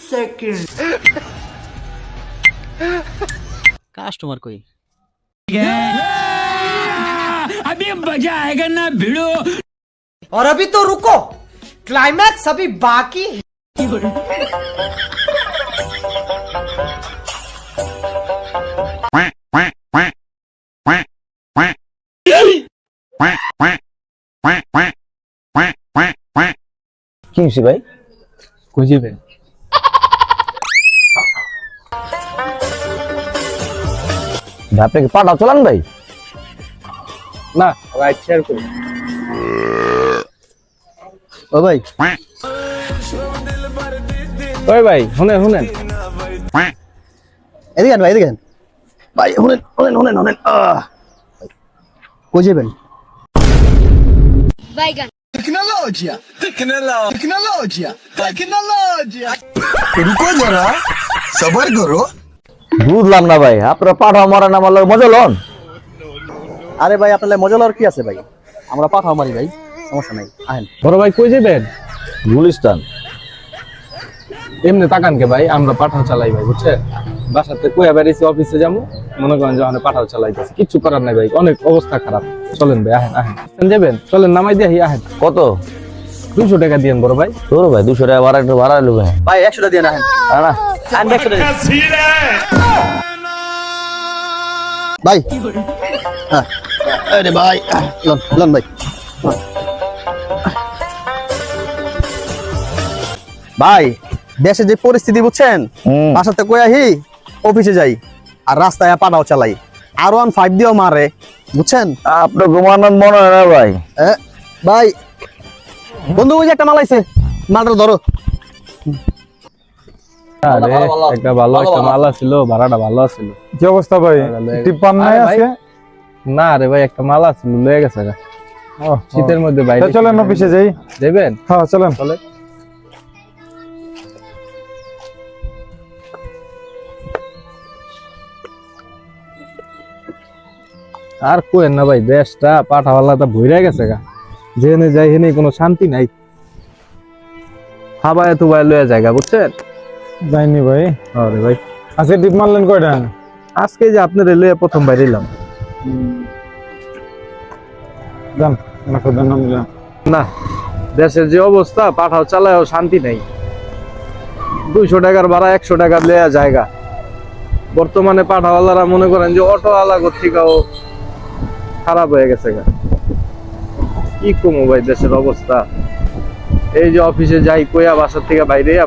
Second. Customer कोई अभी मजा आएगा ना भिड़ो। और अभी तो रुको, क्लाइमैक्स अभी बाकी है। কি হইছে ভাই? কই যাবেন? আপনি কি পাঠাও চালান ভাই? না রাইট শেয়ার করুন। ও ভাই ওই ভাই শুনেন শুনেন এদিকে আন ভাই, এদিকে আন ভাই, শুনেন শুনেন শুনেন শুনেন কই যাবেন? Baigan. रुको जरा सबर करो। বুঝলাম না ভাই, আপনারা পাঠাও মারেন আমার লগে মজা লন। আরে ভাই আপনার মজা লওয়ার কি আছে ভাই, আমরা পাঠাও মারি ভাই, সমস্যা নাই আহেন। বড় ভাই কই যাবেন? গুলিস্তান। এমনি তাকান কে ভাই, আমরা পাঠাও চালাই ভাই, বুঝছেন? বাসাতে কইয়া বেরিয়েছি, অফিসে যাবো, মনে করেন যে ওখানে পাঠাও চালাইতেছি, কিচ্ছু করার নাই ভাই, অনেক অবস্থা খারাপ। চলেন ভাই আহেন আহেন যাবেন, চলেন নামাই দিয়ে আহেন। কত? 200 টাকা দিয়েন বড় ভাই। তোর ভাই 200 টাকা ভাড়া একটু ভাড়া লবে। ভাই 100 টাকা দিয়ে আহেন। না আন 100 টাকা ভাই। হ্যাঁ আরে ভাই লন লন ভাই। ভাই দেশে যে পরিস্থিতি বুঝছেন, বাসাতে কই আহি অফিসে যাই আর রাস্তায় পাঠাও চালাই, আর 15 দিয়েও মারে, বুঝছেন? আপনার ঘুমানোর মনে হয় না ভাই। ভাই বন্ধু ওই যে একটা মাল আইছে, মালটা ধরো। আরে একটা ভালো একটা মাল ছিল, ভাড়াটা ভালো ছিল। কি অবস্থা ভাই? টিপান নাই আছে? না রে ভাই, একটা মাল ছিল লয়ে গেছে গা। শীতের মধ্যে বাইরে চলেন অফিসে যাই। যাবেন? হ্যাঁ চলেন। চলে আর কোয়েন না ভাই, দেশটা পাঠাওয়ালাটা ভইরা গেছে গা, যেখানে যাই হেনে কোনো শান্তি নাই। হাবায় তো ভাই লয়ে জায়গা, বুঝছেন? যাইনি ভাই। আরে ভাই আজকে টিপ মারলেন কয়টা? আজকে যে আপনার লয়ে প্রথম বাইরে এলাম। যান না খোদা নাম নিলাম। না দেশের যে অবস্থা, পাঠাও চালায়ও শান্তি নাই। 200 টাকার ভাড়া 100 টাকা লয়া জায়গা। বর্তমানে পাঠাওয়ালারা মনে করেন যে অটোওয়ালা থেকেও খারাপ হয়ে গেছে গা। কি কমো ভাই দেশের অবস্থা। এই যে অফিসে যাই কইয়া বাসার থেকে বাইরে